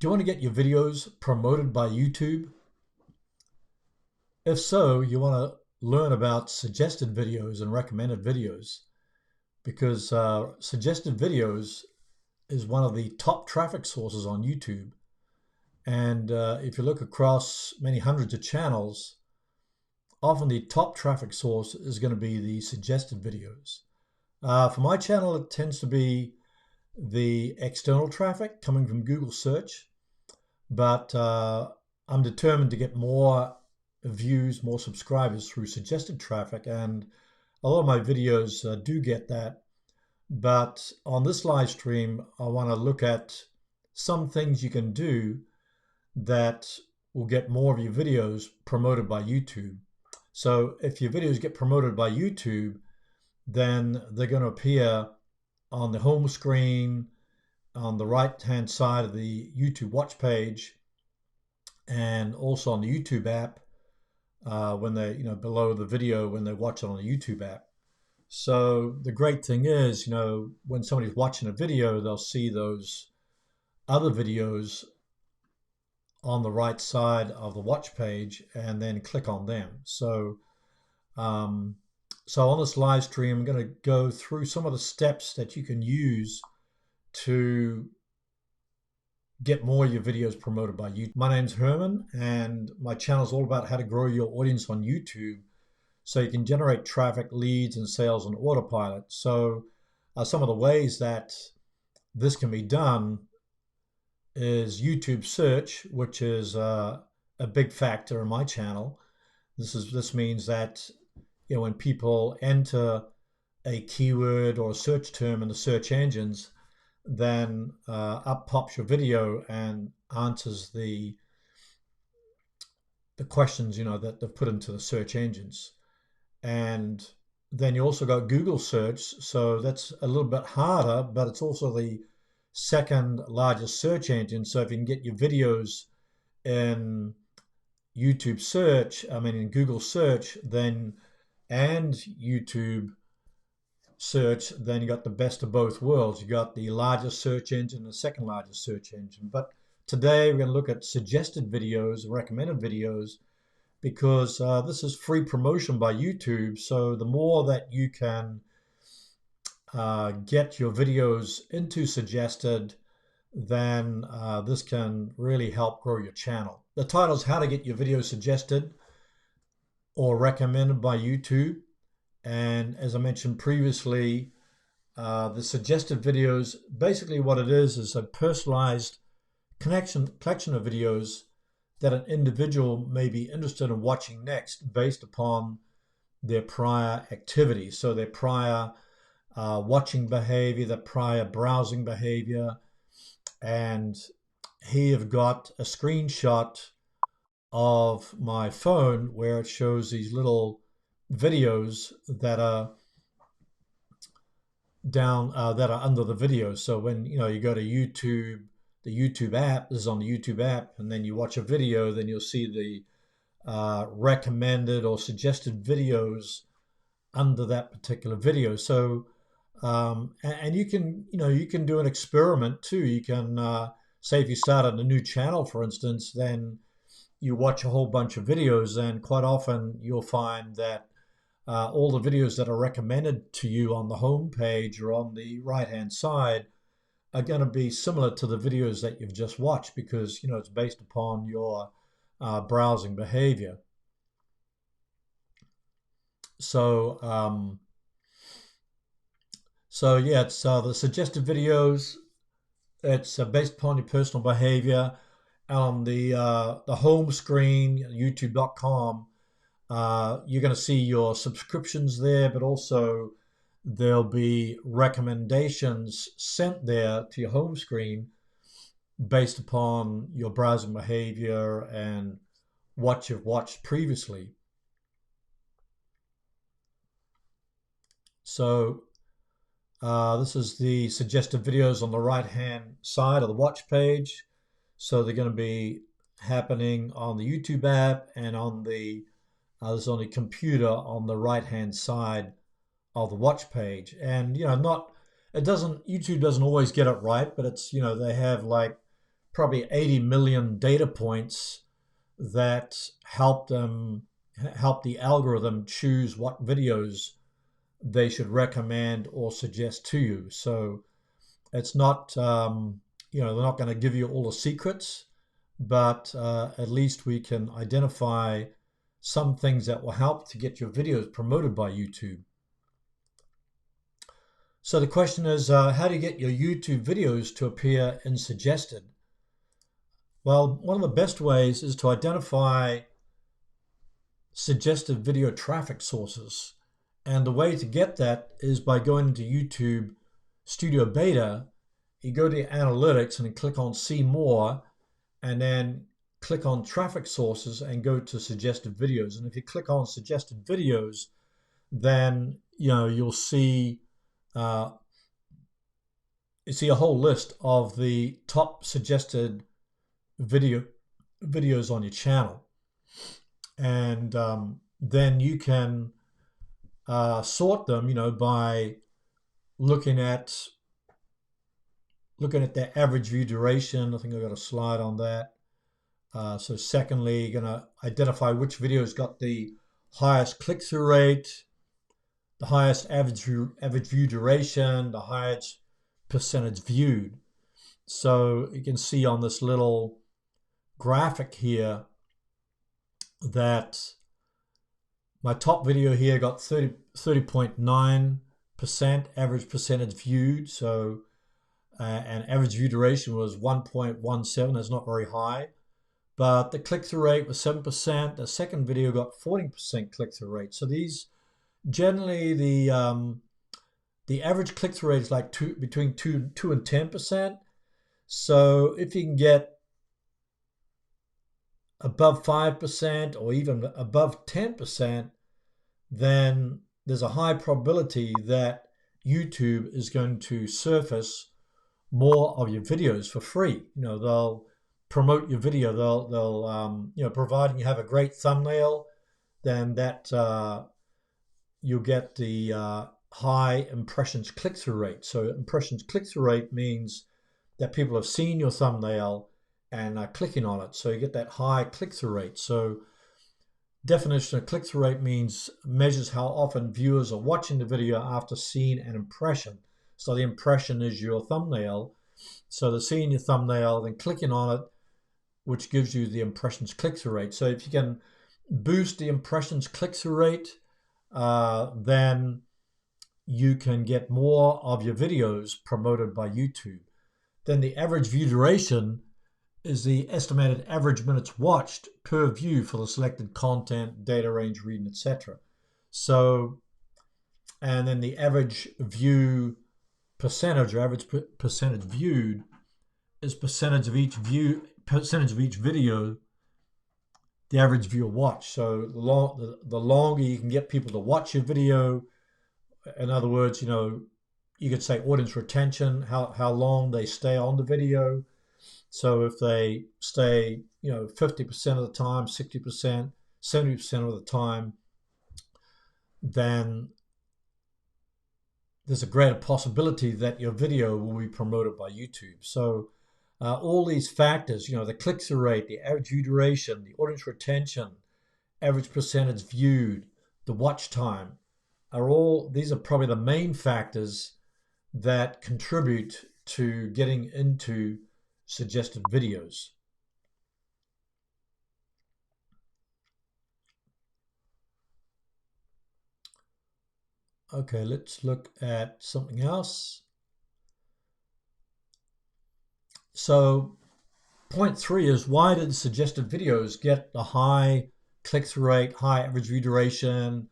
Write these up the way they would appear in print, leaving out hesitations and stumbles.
Do you want to get your videos promoted by YouTube? If so, you want to learn about suggested videos and recommended videos because suggested videos is one of the top traffic sources on YouTube. And if you look across many hundreds of channels, often the top traffic source is going to be the suggested videos. For my channel, it tends to be the external traffic coming from Google search, but I'm determined to get more views, more subscribers through suggested traffic, and a lot of my videos do get that. But on this live stream, I want to look at some things you can do that will get more of your videos promoted by YouTube. So if your videos get promoted by YouTube, then they're going to appear on the home screen, on the right-hand side of the YouTube watch page, and also on the YouTube app when they, below the video when they watch it on the YouTube app. So the great thing is, when somebody's watching a video, they'll see those other videos on the right side of the watch page and then click on them. So on this live stream, I'm going to go through some of the steps that you can use to get more of your videos promoted by YouTube. My name's Herman, and my channel is all about how to grow your audience on YouTube so you can generate traffic, leads, and sales on autopilot. So some of the ways that this can be done is YouTube search, which is a big factor in my channel. This means that when people enter a keyword or a search term in the search engines, then up pops your video and answers the questions that they've put into the search engines. And then you also got Google search, so that's a little bit harder, but it's also the second largest search engine. So if you can get your videos in YouTube search, in Google search, then and YouTube search, then you got the best of both worlds. You got the largest search engine and the second largest search engine. But today we're going to look at suggested videos, recommended videos, because this is free promotion by YouTube. So the more that you can get your videos into suggested, then this can really help grow your channel. The title is How to Get Your Videos Suggested or Recommended by YouTube. And as I mentioned previously, the suggested videos, basically what it is a personalized collection of videos that an individual may be interested in watching next based upon their prior activity. So their prior watching behavior, their prior browsing behavior. And here you've got a screenshot of my phone where it shows these little videos that are down that are under the video. So when you go to YouTube, the YouTube app, this is on the YouTube app, and then you watch a video, then you'll see the recommended or suggested videos under that particular video. So and you can do an experiment too. You can say if you started a new channel, for instance, then you watch a whole bunch of videos, and quite often you'll find that all the videos that are recommended to you on the home page or on the right-hand side are going to be similar to the videos that you've just watched because it's based upon your browsing behavior. So yeah, it's the suggested videos. It's based upon your personal behavior. On the home screen, YouTube.com, you're going to see your subscriptions there, but also there'll be recommendations sent there to your home screen based upon your browsing behavior and what you've watched previously. So this is the suggested videos on the right-hand side of the watch page. So they're going to be happening on the YouTube app and on the there's on the computer on the right-hand side of the watch page. And YouTube doesn't always get it right, but it's they have like probably 80 million data points that help the algorithm choose what videos they should recommend or suggest to you. So it's not, they're not going to give you all the secrets, but at least we can identify some things that will help to get your videos promoted by YouTube. So the question is, how do you get your YouTube videos to appear in suggested? Well, one of the best ways is to identify suggested video traffic sources. And the way to get that is by going into YouTube Studio Beta. You go to analytics and click on see more, and then click on traffic sources and go to suggested videos. And if you click on suggested videos, then you'll see a whole list of the top suggested videos on your channel. And then you can sort them, by looking at their average view duration. I think I've got a slide on that. So secondly, you're going to identify which videos got the highest click-through rate, the highest average view duration, the highest percentage viewed. So you can see on this little graphic here that my top video here got 30.9% average percentage viewed. So and average view duration was 1.17. That's not very high. But the click-through rate was 7%. The second video got 14% click-through rate. So these generally the average click-through rate is like between 2 and 10%. So if you can get above 5% or even above 10%, then there's a high probability that YouTube is going to surface more of your videos for free. They'll promote your video. They'll providing you have a great thumbnail, then that you'll get the high impressions click-through rate. So impressions click-through rate means that people have seen your thumbnail and are clicking on it. So you get that high click-through rate. So definition of click-through rate measures how often viewers are watching the video after seeing an impression. So the impression is your thumbnail. So they're seeing your thumbnail, then clicking on it, which gives you the impressions click-through rate. So if you can boost the impressions click-through rate, then you can get more of your videos promoted by YouTube. Then the average view duration is the estimated average minutes watched per view for the selected content, data range, reading, etc. So, and then the average view percentage, or average percentage viewed, is percentage of each video the average viewer watched. So the longer you can get people to watch your video, in other words, you could say audience retention, how long they stay on the video. So if they stay, 50% of the time, 60%, 70% of the time, then there's a greater possibility that your video will be promoted by YouTube. So all these factors, the click-through rate, the average view duration, the audience retention, average percentage viewed, the watch time, these are probably the main factors that contribute to getting into suggested videos. Okay, let's look at something else. So point 3 is, why did suggested videos get the high click-through rate, high average view duration,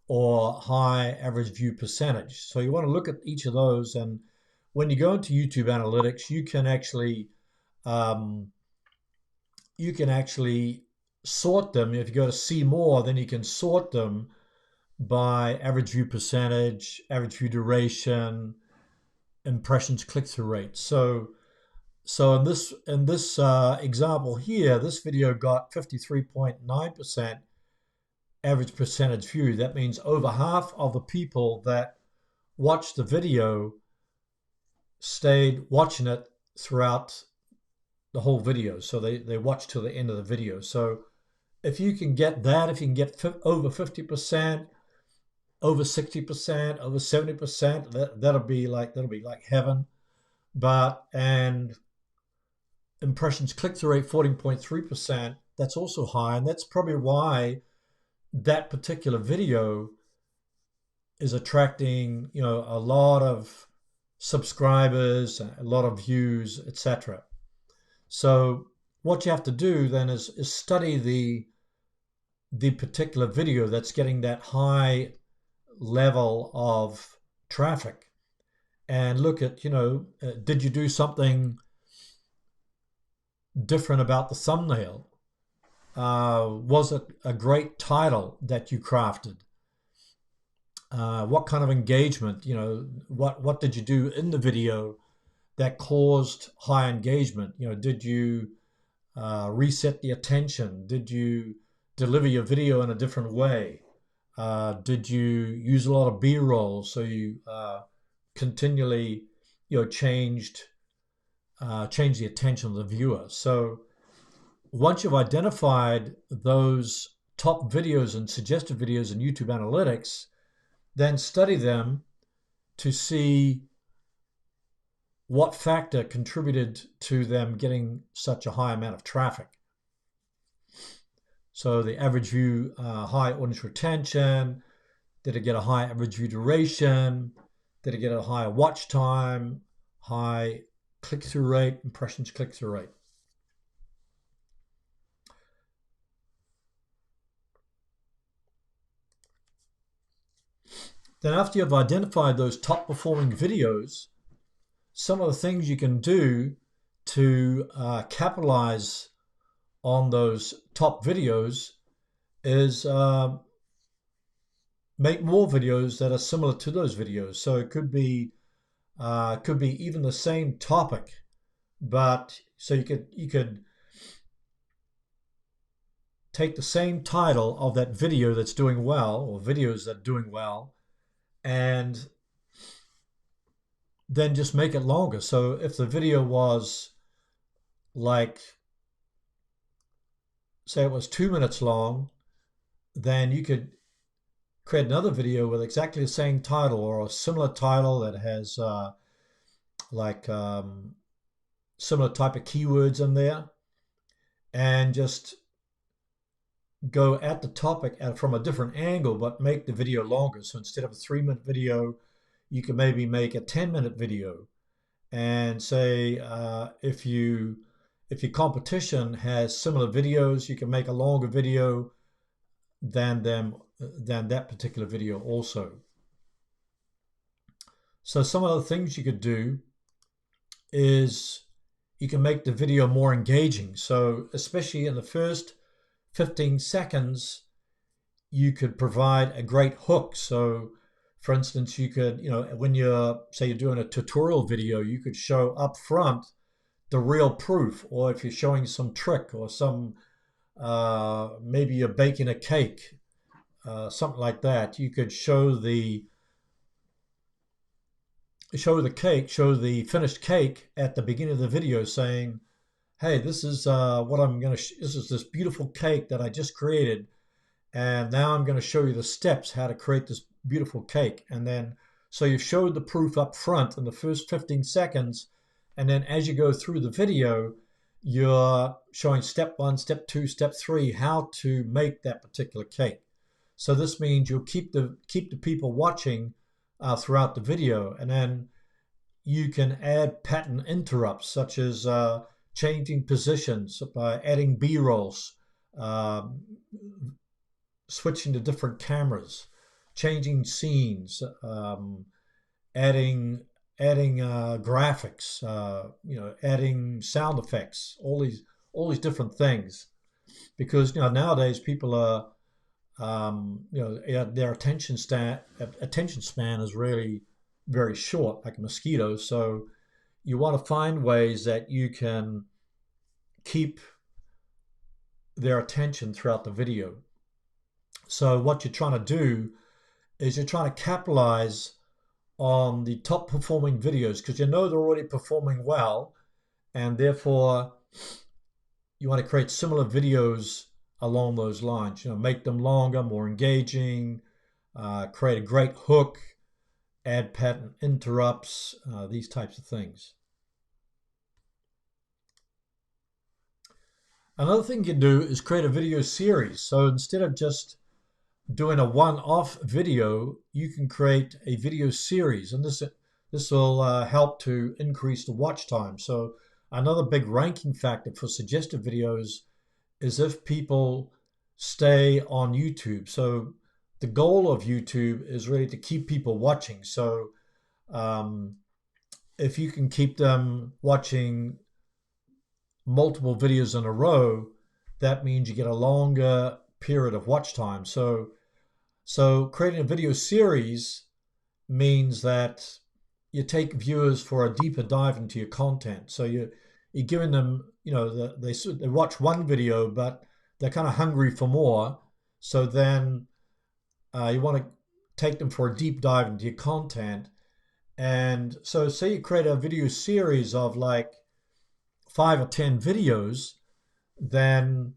or high average view percentage? So you want to look at each of those, and when you go into YouTube Analytics, you can actually sort them. If you go to see more, then you can sort them by average view percentage, average view duration, impressions click-through rate. So in this example here, this video got 53.9% average percentage view. That means over half of the people that watched the video stayed watching it throughout the whole video. So they watch till the end of the video. So if you can get that, if you can get over 50%, over 60%, over 70%, that'll be like heaven. But and impressions click-through rate 14.3%, that's also high, and that's probably why that particular video is attracting, a lot of subscribers, a lot of views, etc. So what you have to do then is study the particular video that's getting that high level of traffic, and look at, did you do something different about the thumbnail? Was it a great title that you crafted? What kind of engagement, what did you do in the video that caused high engagement? Did you reset the attention? Did you deliver your video in a different way? Did you use a lot of B-roll so you continually, changed the attention of the viewer? So once you've identified those top videos and suggested videos in YouTube Analytics, then study them to see what factor contributed to them getting such a high amount of traffic. So the average view, high audience retention, did it get a high average view duration? Did it get a higher watch time, high click-through rate, impressions click-through rate? Then after you've identified those top performing videos, some of the things you can do to capitalize on those top videos is make more videos that are similar to those videos. So it could be even the same topic, but so you could take the same title of that video that's doing well, or videos that are doing well, and then just make it longer. So if the video was like, say it was 2 minutes long, then you could create another video with exactly the same title or a similar title that has similar type of keywords in there, and just go at the topic from a different angle, but make the video longer. So instead of a 3-minute video, you can maybe make a 10-minute video, and say if your competition has similar videos, you can make a longer video than that particular video also. So some of the things you could do is you can make the video more engaging. So especially in the first 15 seconds, you could provide a great hook. So for instance, you could, when you're doing a tutorial video, you could show up front the real proof, or if you're showing some trick or some, maybe you're baking a cake, something like that, you could show the finished cake at the beginning of the video, saying, hey, this is this is this beautiful cake that I just created, and now I'm going to show you the steps how to create this beautiful cake. And then, so you showed the proof up front in the first 15 seconds, and then as you go through the video, you're showing step 1, step 2, step 3, how to make that particular cake. So this means you'll keep the people watching throughout the video, and then you can add pattern interrupts, such as changing positions by adding B-rolls, switching to different cameras, changing scenes, adding graphics, adding sound effects, all these different things, because nowadays people are, their attention span is really very short, like a mosquito. So you want to find ways that you can keep their attention throughout the video. So what you're trying to do is you're trying to capitalize on the top performing videos, because they're already performing well, and therefore you want to create similar videos along those lines. Make them longer, more engaging, create a great hook, add pattern interrupts, these types of things. Another thing you can do is create a video series. So instead of just doing a one-off video, you can create a video series, and this will help to increase the watch time. So another big ranking factor for suggested videos is if people stay on YouTube. So the goal of YouTube is really to keep people watching. So if you can keep them watching multiple videos in a row, that means you get a longer period of watch time. So creating a video series means that you take viewers for a deeper dive into your content. So you're giving them, they watch one video, but they're kind of hungry for more. So then you want to take them for a deep dive into your content. And so say you create a video series of like 5 or 10 videos, then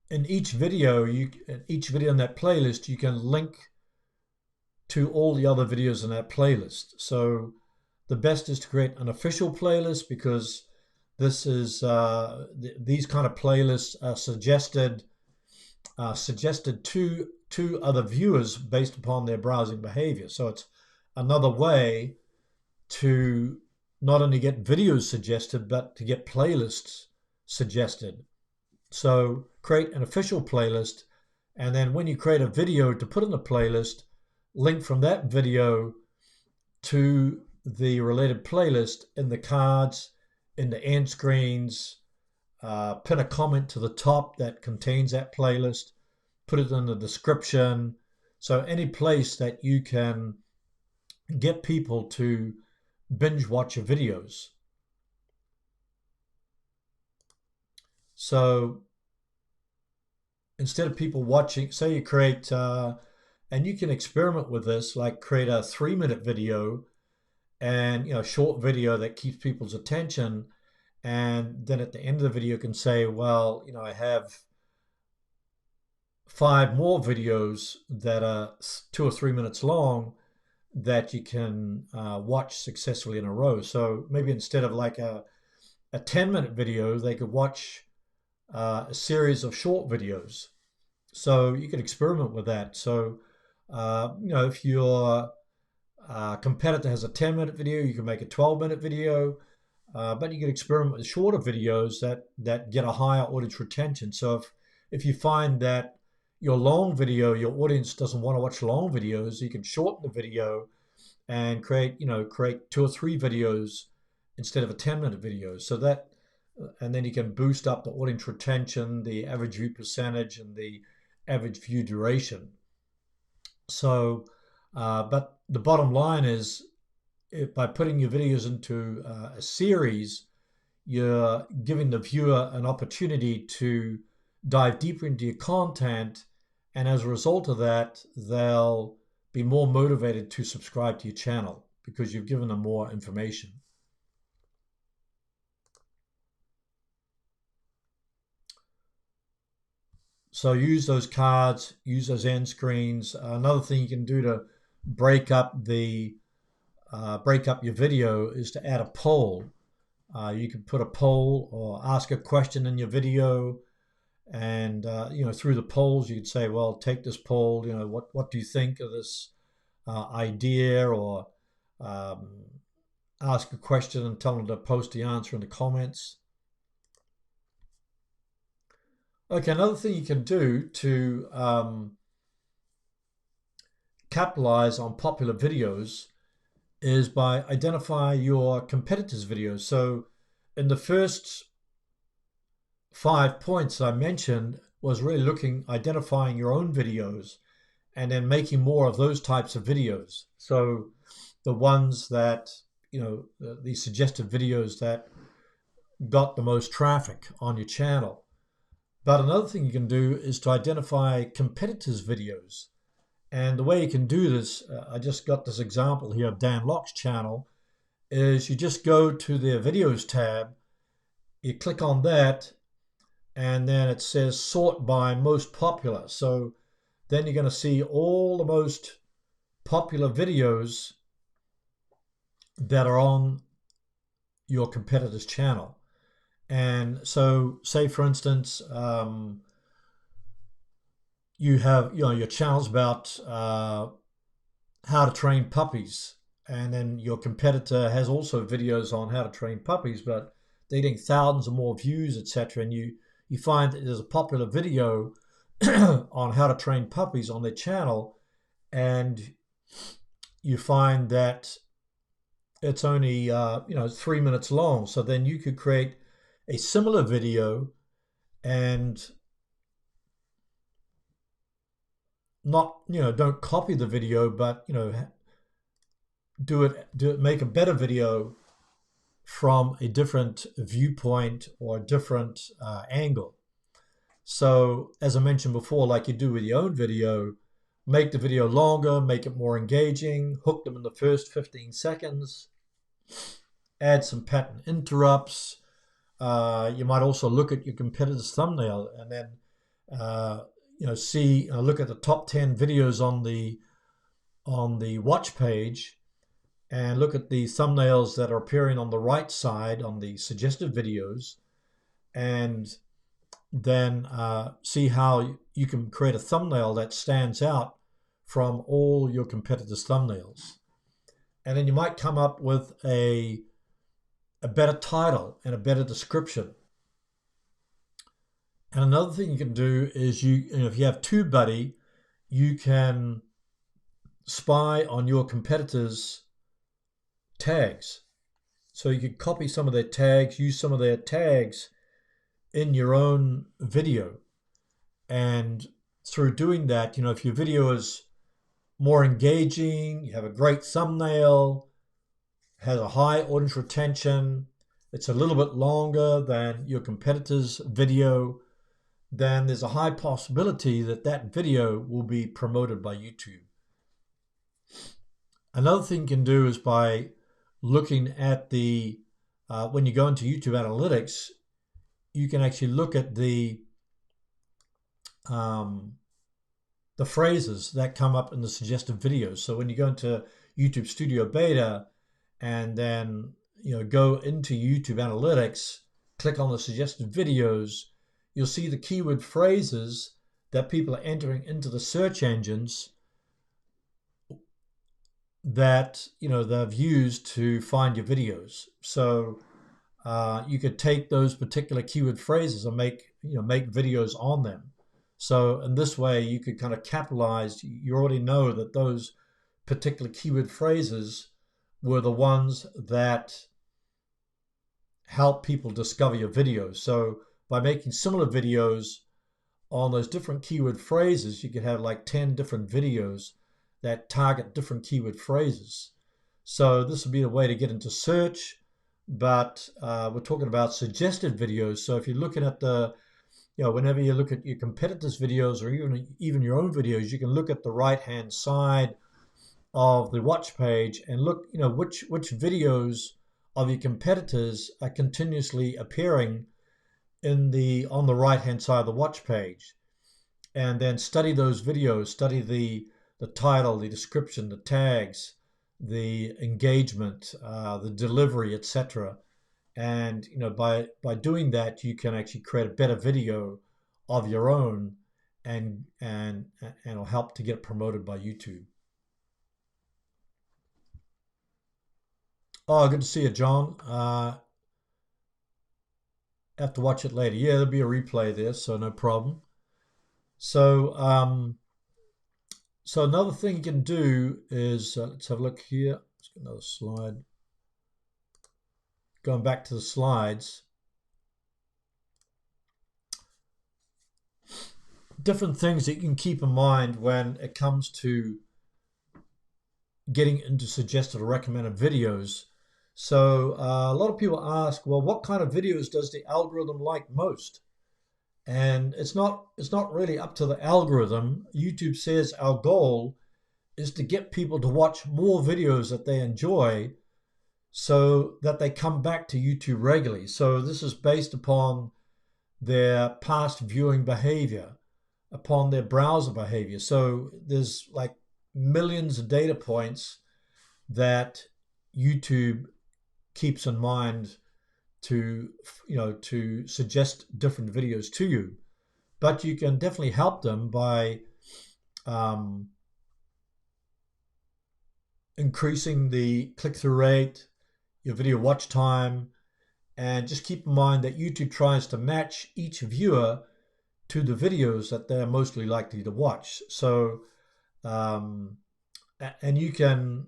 in each video in that playlist, you can link to all the other videos in that playlist. So the best is to create an official playlist, because this is these kind of playlists are suggested to other viewers based upon their browsing behavior. So it's another way to not only get videos suggested, but to get playlists suggested. So create an official playlist, and then when you create a video to put in the playlist, link from that video to the related playlist in the cards, in the end screens, pin a comment to the top that contains that playlist, put it in the description. So any place that you can get people to binge watch your videos. So instead of people watching, say you create, and you can experiment with this, like create a 3-minute video and short video that keeps people's attention, and then at the end of the video can say, well, I have 5 more videos that are 2 or 3 minutes long that you can watch successfully in a row. So maybe instead of like a 10-minute video, they could watch a series of short videos. So you could experiment with that. So if your competitor has a 10-minute video, you can make a 12-minute video, but you can experiment with shorter videos that get a higher audience retention. So if you find that your long video, your audience doesn't want to watch long videos, you can shorten the video and create 2 or 3 videos instead of a 10-minute video. So that, and then you can boost up the audience retention, the average view percentage, and the average view duration. So, but the bottom line is, by putting your videos into a series, you're giving the viewer an opportunity to dive deeper into your content, and as a result of that, they'll be more motivated to subscribe to your channel because you've given them more information. So use those cards, use those end screens. Another thing you can do to break up your video is to add a poll. You can put a poll or ask a question in your video, and through the polls you could say, well, take this poll. What do you think of this idea? Or ask a question and tell them to post the answer in the comments. Okay, another thing you can do to capitalize on popular videos is by identify your competitors' videos. So in the first 5 points I mentioned was really identifying your own videos and then making more of those types of videos. So the ones that, the suggested videos that got the most traffic on your channel. But another thing you can do is to identify competitors' videos. And the way you can do this, I just got this example here of Dan Locke's channel, is you just go to their videos tab, you click on that, and then it says sort by most popular. So then you're going to see all the most popular videos that are on your competitor's channel. And so, say for instance, you have your channel's about how to train puppies, and then your competitor has also videos on how to train puppies, but they're getting thousands of more views, etc. And you find that there's a popular video on how to train puppies on their channel, and you find that it's only 3 minutes long. So then you could create a similar video and not don't copy the video, but do it make a better video from a different viewpoint or a different angle. So as I mentioned before, like you do with your own video, make the video longer, make it more engaging, hook them in the first 15 seconds, add some pattern interrupts. You might also look at your competitor's thumbnail and then look at the top 10 videos on the watch page, and look at the thumbnails that are appearing on the right side on the suggested videos, and then see how you can create a thumbnail that stands out from all your competitors' thumbnails. And then you might come up with a better title and a better description. And another thing you can do is if you have TubeBuddy, you can spy on your competitors' tags. So you could copy some of their tags, use some of their tags in your own video. And through doing that, if your video is more engaging, you have a great thumbnail, has a high audience retention, it's a little bit longer than your competitor's video, then there's a high possibility that that video will be promoted by YouTube. Another thing you can do is by looking at when you go into YouTube Analytics, you can actually look at the phrases that come up in the suggested videos. So when you go into YouTube Studio Beta and then go into YouTube Analytics, click on the suggested videos, you'll see the keyword phrases that people are entering into the search engines that they've used to find your videos. So you could take those particular keyword phrases and make videos on them. So in this way, you could kind of capitalize. You already know that those particular keyword phrases were the ones that help people discover your videos. So by making similar videos on those different keyword phrases, you could have like 10 different videos that target different keyword phrases. So this would be a way to get into search, but we're talking about suggested videos. So if you're looking at whenever you look at your competitors' videos or even your own videos, you can look at the right-hand side of the watch page and look, which videos of your competitors are continuously appearing on the right-hand side of the watch page, and then study those videos, study the title, the description, the tags, the engagement, the delivery, etc. And by doing that, you can actually create a better video of your own, and it'll help to get promoted by YouTube. Oh, good to see you, John. Have to watch it later. Yeah, there'll be a replay there, so no problem. So another thing you can do is let's have a look here. Let's get another slide. Going back to the slides. Different things that you can keep in mind when it comes to getting into suggested or recommended videos. So a lot of people ask, well, what kind of videos does the algorithm like most? And it's not really up to the algorithm. YouTube says our goal is to get people to watch more videos that they enjoy, so that they come back to YouTube regularly. So this is based upon their past viewing behavior, upon their browser behavior. So there's like millions of data points that YouTube keeps in mind to to suggest different videos to you. But you can definitely help them by um, increasing the click-through rate, your video watch time, and just keep in mind that YouTube tries to match each viewer to the videos that they're mostly likely to watch. So, um, and you can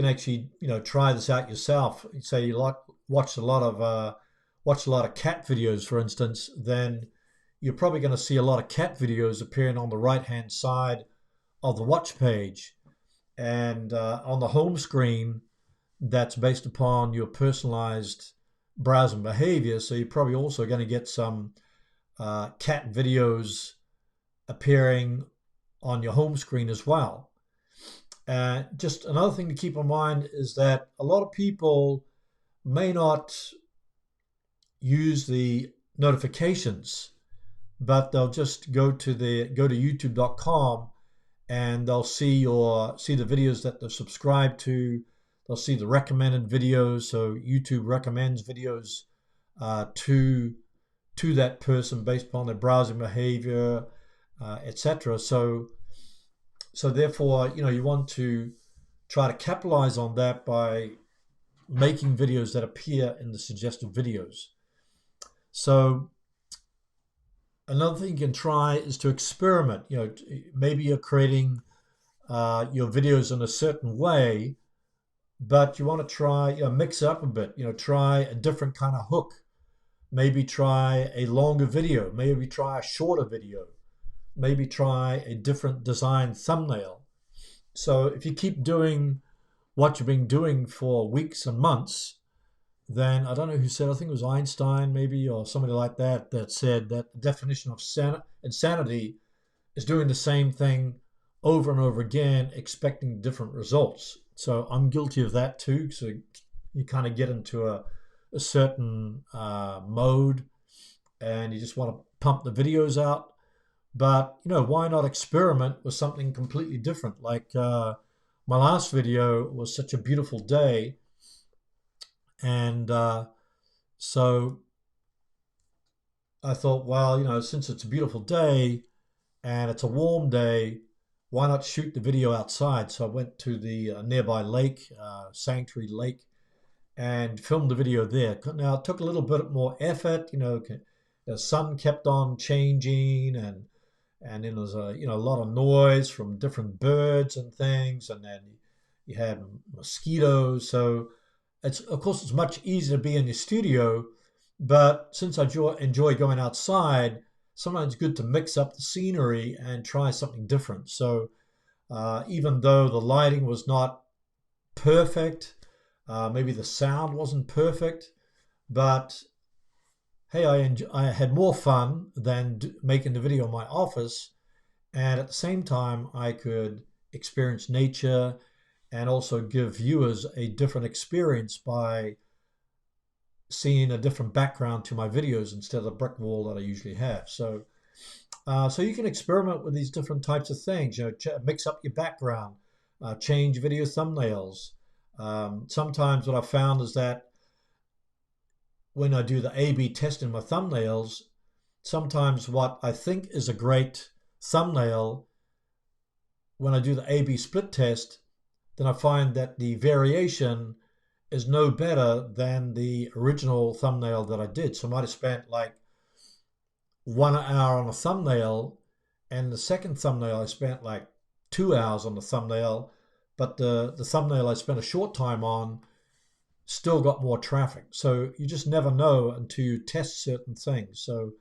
actually try this out yourself. Say you like watch a lot of cat videos, for instance, then you're probably going to see a lot of cat videos appearing on the right hand side of the watch page, and on the home screen. That's based upon your personalized browsing behavior. So you're probably also going to get some cat videos appearing on your home screen as well. Just another thing to keep in mind is that a lot of people may not use the notifications, but they'll just go to youtube.com and they'll see the videos that they're subscribed to. They'll see the recommended videos. So YouTube recommends videos to that person based upon their browsing behavior, etc. So therefore, you want to try to capitalize on that by making videos that appear in the suggested videos. So another thing you can try is to experiment. Maybe you're creating your videos in a certain way, but you want to try mix it up a bit. Try a different kind of hook. Maybe try a longer video. Maybe try a shorter video. Maybe try a different design thumbnail. So if you keep doing what you've been doing for weeks and months, then I don't know who said, I think it was Einstein maybe, or somebody like that, that said that the definition of insanity is doing the same thing over and over again, expecting different results. So I'm guilty of that too. So you kind of get into a certain mode and you just want to pump the videos out. But why not experiment with something completely different? Like my last video was such a beautiful day, and so I thought, well, since it's a beautiful day and it's a warm day, why not shoot the video outside? So I went to the nearby lake, Sanctuary Lake, and filmed the video there. Now it took a little bit more effort. The sun kept on changing, and then there was a lot of noise from different birds and things, and then you had mosquitoes. So of course it's much easier to be in your studio, but since I enjoy going outside, sometimes it's good to mix up the scenery and try something different. So even though the lighting was not perfect, maybe the sound wasn't perfect, but hey, I had more fun than making the video in my office, and at the same time I could experience nature and also give viewers a different experience by seeing a different background to my videos instead of the brick wall that I usually have. So you can experiment with these different types of things. Mix up your background, change video thumbnails. Sometimes what I've found is that when I do the A/B testing my thumbnails, sometimes what I think is a great thumbnail, when I do the A/B split test, then I find that the variation is no better than the original thumbnail that I did. So I might have spent like 1 hour on a thumbnail, and the second thumbnail I spent like 2 hours on the thumbnail, but the thumbnail I spent a short time on still got more traffic. So you just never know until you test certain things. So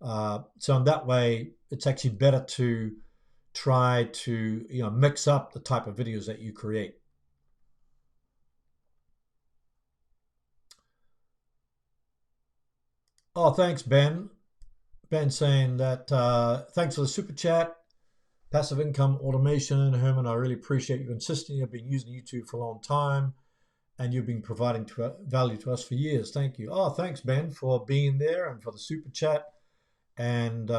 in that way, it's actually better to try to mix up the type of videos that you create. Oh, thanks, Ben. Ben saying that thanks for the super chat. Passive income automation, Herman. I really appreciate you insisting. I've been using YouTube for a long time, and you've been providing value to us for years. Thank you. Oh, thanks, Ben, for being there and for the super chat and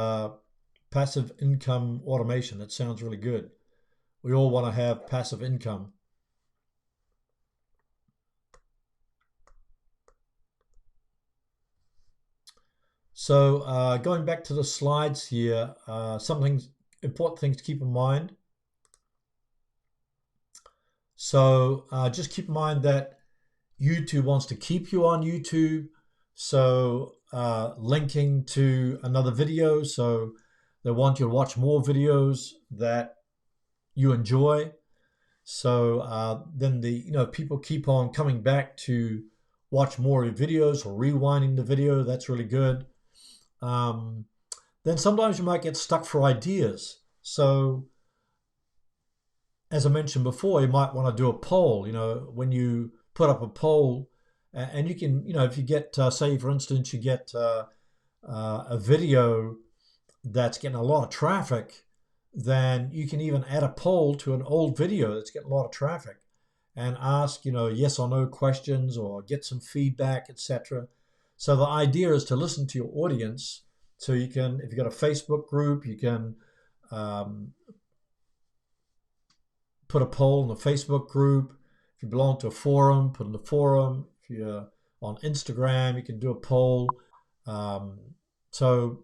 passive income automation. That sounds really good. We all want to have passive income. So going back to the slides here, important things to keep in mind. So just keep in mind that YouTube wants to keep you on YouTube. So linking to another video. So they want you to watch more videos that you enjoy. So then people keep on coming back to watch more of your videos or rewinding the video. That's really good. Then sometimes you might get stuck for ideas. So as I mentioned before, you might want to do a poll. When you put up a poll, and you can, if you get, say, for instance, you get a video that's getting a lot of traffic, then you can even add a poll to an old video that's getting a lot of traffic and ask, yes or no questions or get some feedback, etc. So the idea is to listen to your audience. So you can, if you've got a Facebook group, you can put a poll in the Facebook group. If you belong to a forum, put in the forum. If you're on Instagram, you can do a poll. So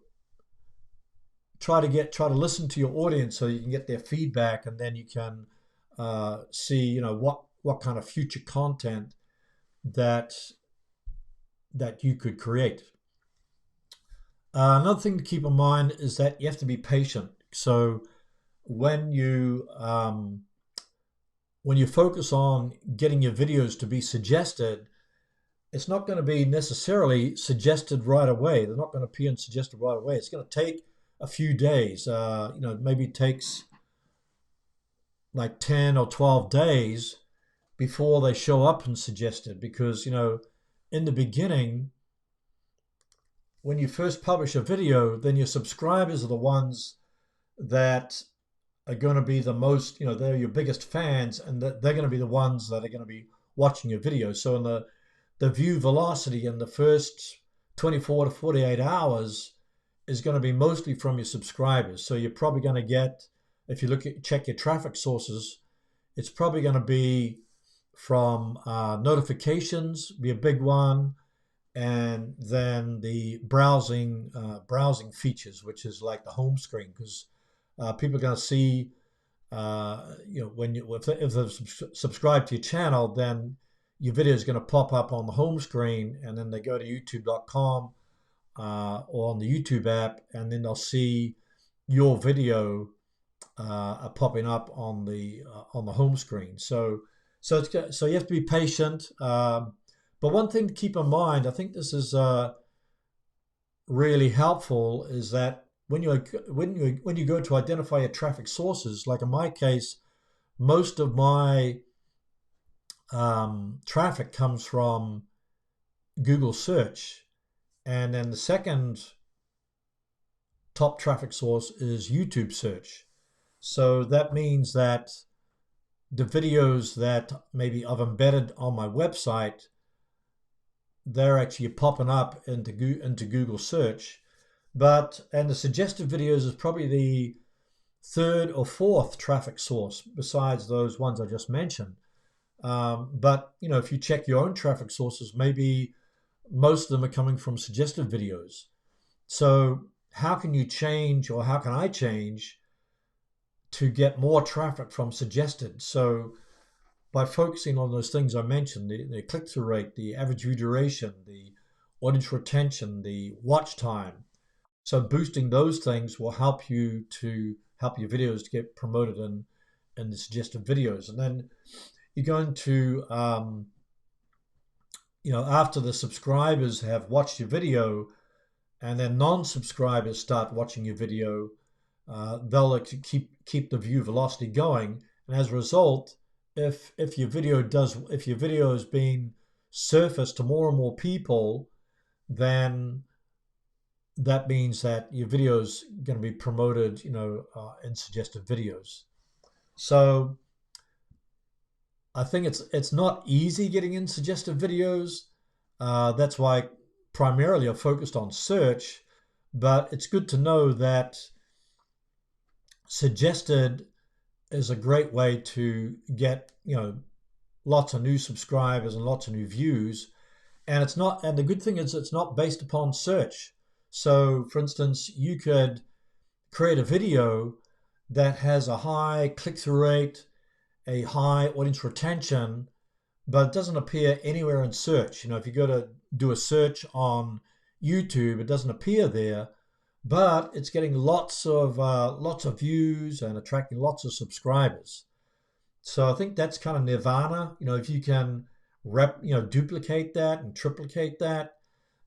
try to listen to your audience so you can get their feedback, and then you can see what kind of future content that you could create. Another thing to keep in mind is that you have to be patient. So when you focus on getting your videos to be suggested, it's not going to be necessarily suggested right away. They're not going to appear and suggested right away. It's going to take a few days. Maybe it takes like 10 or 12 days before they show up and suggested, because in the beginning, when you first publish a video, then your subscribers are the ones that are going to be the most, they're your biggest fans, and they're going to be the ones that are going to be watching your videos. So in the view velocity in the first 24 to 48 hours is going to be mostly from your subscribers. So you're probably going to get, if you check your traffic sources, it's probably going to be from notifications, be a big one, and then the browsing features, which is like the home screen, because people are going to see, if they've subscribed to your channel, then your video is going to pop up on the home screen, and then they go to youtube.com or on the YouTube app, and then they'll see your video popping up on the home screen. So you have to be patient. But one thing to keep in mind, I think this is really helpful, is that when you go to identify your traffic sources, like in my case, most of my traffic comes from Google search, and then the second top traffic source is YouTube search. So that means that the videos that maybe I've embedded on my website, they're actually popping up into Google search. And the suggested videos is probably the third or fourth traffic source besides those ones I just mentioned. But if you check your own traffic sources, maybe most of them are coming from suggested videos. So how can you change, or how can I change to get more traffic from suggested? So by focusing on those things I mentioned, the click-through rate, the average view duration, the audience retention, the watch time. So boosting those things will help your videos to get promoted in the suggested videos. And then you're going to, after the subscribers have watched your video, and then non-subscribers start watching your video, they'll keep the view velocity going. And as a result, if your video is being surfaced to more and more people, then that means that your video is going to be promoted, in suggested videos. So I think it's not easy getting in suggested videos. That's why primarily I focused on search, but it's good to know that suggested is a great way to get, lots of new subscribers and lots of new views. And it's not, and the good thing is it's not based upon search. So for instance, you could create a video that has a high click-through rate, a high audience retention, but it doesn't appear anywhere in search. If you go to do a search on YouTube, it doesn't appear there, but it's getting lots of views and attracting lots of subscribers. So I think that's kind of nirvana. If you can duplicate that and triplicate that,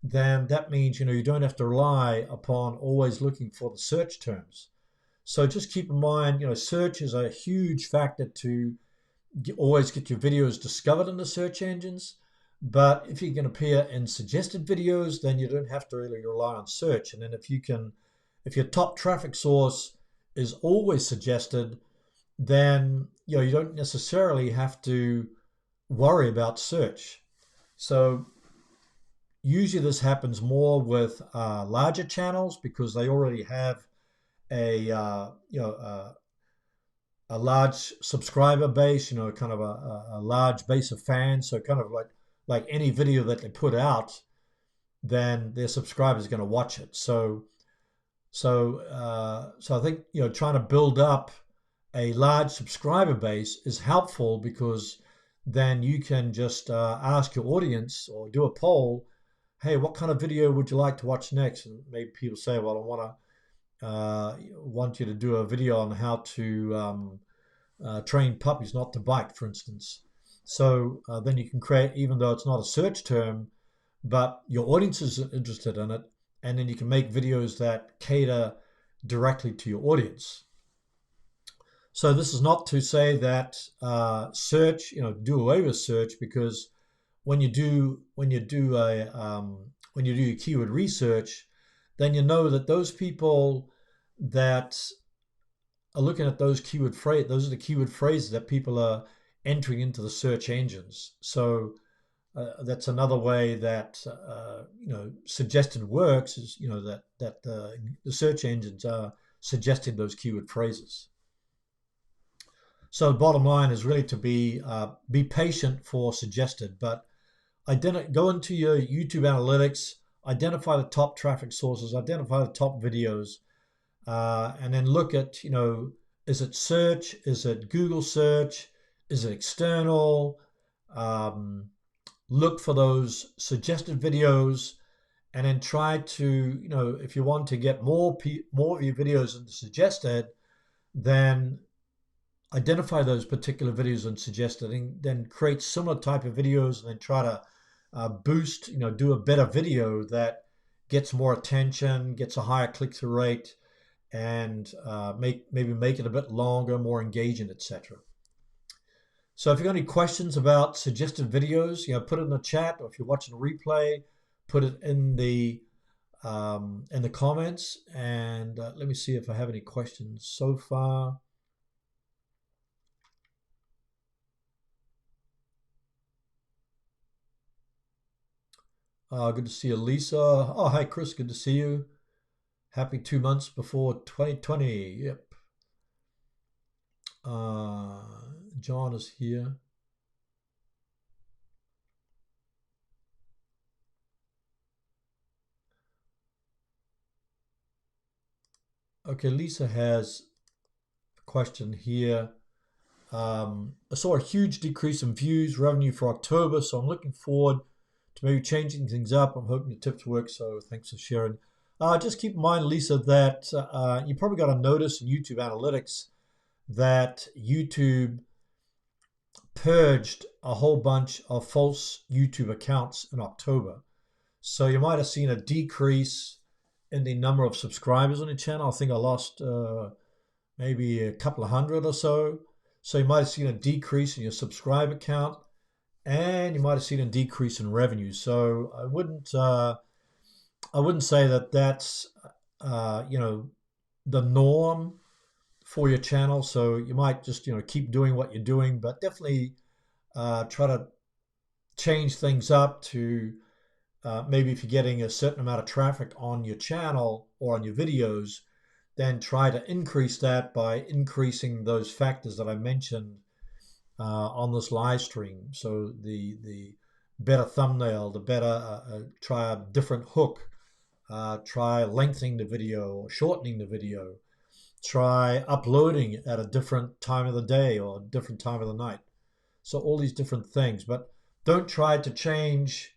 then that means you don't have to rely upon always looking for the search terms. So just keep in mind, search is a huge factor to always get your videos discovered in the search engines. But if you can appear in suggested videos, then you don't have to really rely on search. And then if your top traffic source is always suggested, then you don't necessarily have to worry about search. So usually this happens more with larger channels because they already have a a large subscriber base, kind of a large base of fans. So kind of like any video that they put out, then their subscribers are going to watch it. So I think trying to build up a large subscriber base is helpful because then you can just ask your audience or do a poll. Hey, what kind of video would you like to watch next? And maybe people say, well, want you to do a video on how to train puppies not to bite, for instance. So then you can create, even though it's not a search term, but your audience is interested in it, and then you can make videos that cater directly to your audience. So this is not to say that search, do away with search, because when you do your keyword research, then you know that those people that are looking at those those are the keyword phrases that people are entering into the search engines. So that's another way that suggested works is that the search engines are suggesting those keyword phrases. So the bottom line is really to be patient for suggested, but go into your YouTube analytics, identify the top traffic sources, identify the top videos, and then look at, is it search? Is it Google search? Is it external? Look for those suggested videos, and then try to, if you want to get more of your videos into suggested, then identify those particular videos and suggested, and then create similar type of videos, and then try to boost, do a better video that gets more attention, gets a higher click-through rate, and maybe make it a bit longer, more engaging, etc. So if you've got any questions about suggested videos, put it in the chat, or if you're watching a replay, put it in the comments. And let me see if I have any questions so far. Good to see you, Lisa. Oh, hi, Chris. Good to see you. Happy 2 months before 2020. Yep. John is here. Okay, Lisa has a question here. I saw a huge decrease in views, revenue for October, so I'm looking forward to maybe changing things up. I'm hoping the tips work, so thanks for sharing. Just keep in mind, Lisa, that you probably got to notice in YouTube analytics that YouTube purged a whole bunch of false YouTube accounts in October. So you might have seen a decrease in the number of subscribers on the channel. I think I lost maybe a couple of hundred or so. So you might have seen a decrease in your subscriber count, and you might have seen a decrease in revenue. So I wouldn't say that that's the norm for your channel. So you might just keep doing what you're doing, but definitely Try to change things up to maybe if you're getting a certain amount of traffic on your channel or on your videos, then try to increase that by increasing those factors that I mentioned on this live stream. So the better thumbnail, the better try a different hook, try lengthening the video or shortening the video, try uploading at a different time of the day or a different time of the night. So all these different things, but don't try to change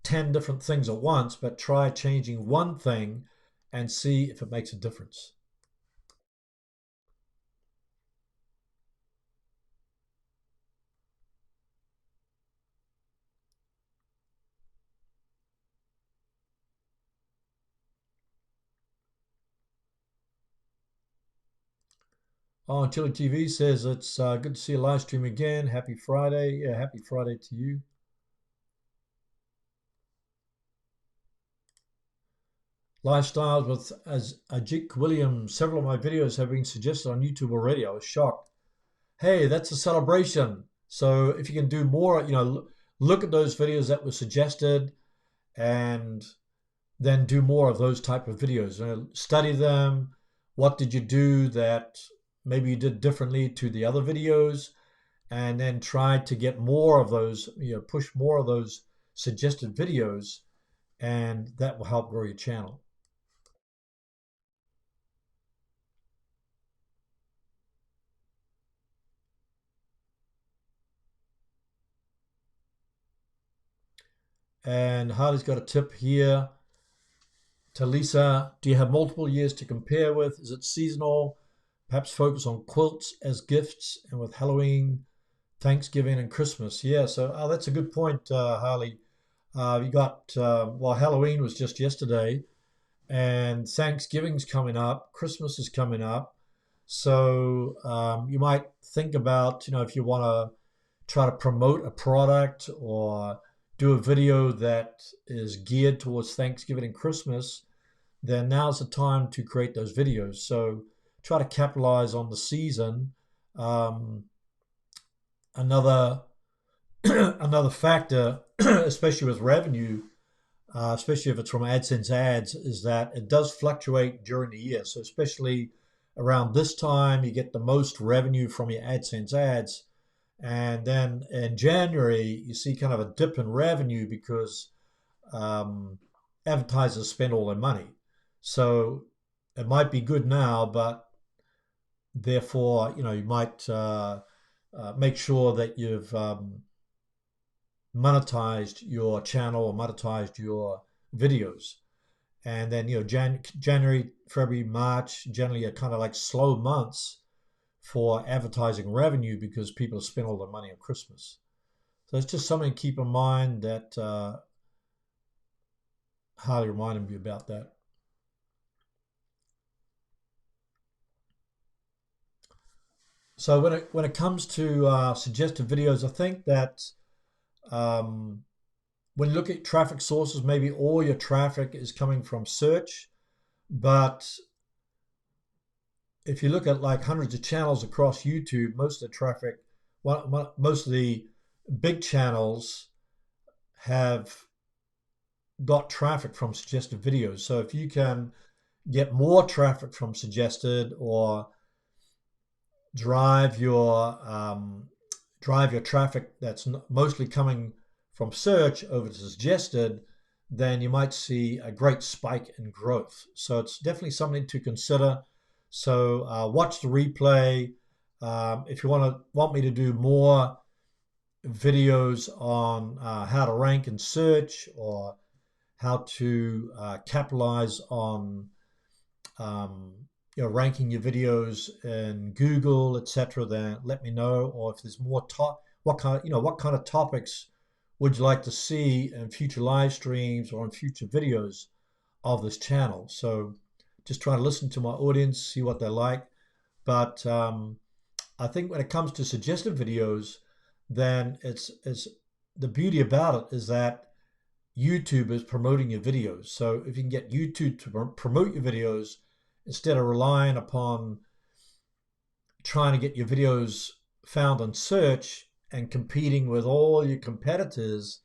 10 different things at once, but try changing one thing and see if it makes a difference. Oh, Chili TV says it's good to see a live stream again. Happy Friday. Yeah, happy Friday to you. Lifestyles with as Ajik Williams. Several of my videos have been suggested on YouTube already. I was shocked. Hey, that's a celebration. So if you can do more, look at those videos that were suggested and then do more of those type of videos. Study them. What did you do that maybe you did differently to the other videos? And then try to get more of those, push more of those suggested videos, and that will help grow your channel. And Harley's got a tip here. Talisa, do you have multiple years to compare with? Is it seasonal? Perhaps focus on quilts as gifts and with Halloween, Thanksgiving, and Christmas. Yeah, so that's a good point, Harley. You got, well, Halloween was just yesterday, and Thanksgiving's coming up, Christmas is coming up. So you might think about, if you want to try to promote a product or do a video that is geared towards Thanksgiving and Christmas, then now's the time to create those videos. So try to capitalize on the season. Another another factor, especially with revenue, especially if it's from AdSense ads, is that it does fluctuate during the year. So especially around this time, you get the most revenue from your AdSense ads. And then in January, you see kind of a dip in revenue because advertisers spend all their money. So it might be good now, but therefore, you might make sure that you've monetized your channel or monetized your videos. And then, January, February, March generally are kind of like slow months for advertising revenue because people spend all their money on Christmas. So it's just something to keep in mind that highly reminded me about that. So when it comes to suggested videos, I think that when you look at traffic sources, maybe all your traffic is coming from search, but if you look at like hundreds of channels across YouTube, most of the traffic, most of the big channels have got traffic from suggested videos. So if you can get more traffic from suggested or drive your traffic that's mostly coming from search over to suggested, then you might see a great spike in growth. So it's definitely something to consider. So watch the replay. If you want me to do more videos on how to rank in search or how to capitalize on ranking your videos in Google, etc., then let me know. Or if there's more what kind of topics would you like to see in future live streams or in future videos of this channel? So just try to listen to my audience, see what they like. But I think when it comes to suggested videos, then it's the beauty about it is that YouTube is promoting your videos. So if you can get YouTube to promote your videos instead of relying upon trying to get your videos found on search and competing with all your competitors,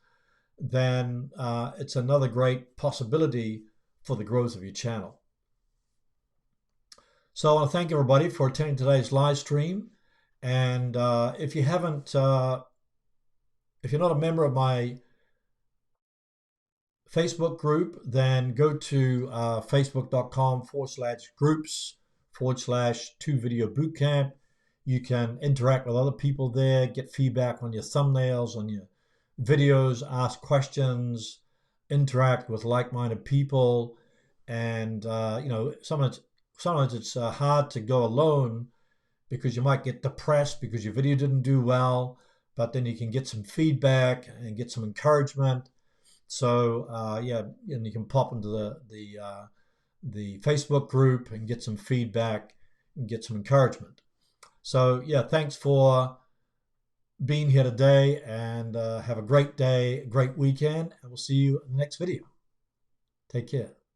then it's another great possibility for the growth of your channel. So I want to thank everybody for attending today's live stream. And if you haven't, if you're not a member of my Facebook group, then go to facebook.com/groups/2 video bootcamp. You can interact with other people there, get feedback on your thumbnails, on your videos, ask questions, interact with like-minded people. And sometimes it's hard to go alone because you might get depressed because your video didn't do well, but then you can get some feedback and get some encouragement. So yeah, and you can pop into the Facebook group and get some feedback and get some encouragement. So yeah, thanks for being here today, and have a great day, great weekend, and we'll see you in the next video. Take care.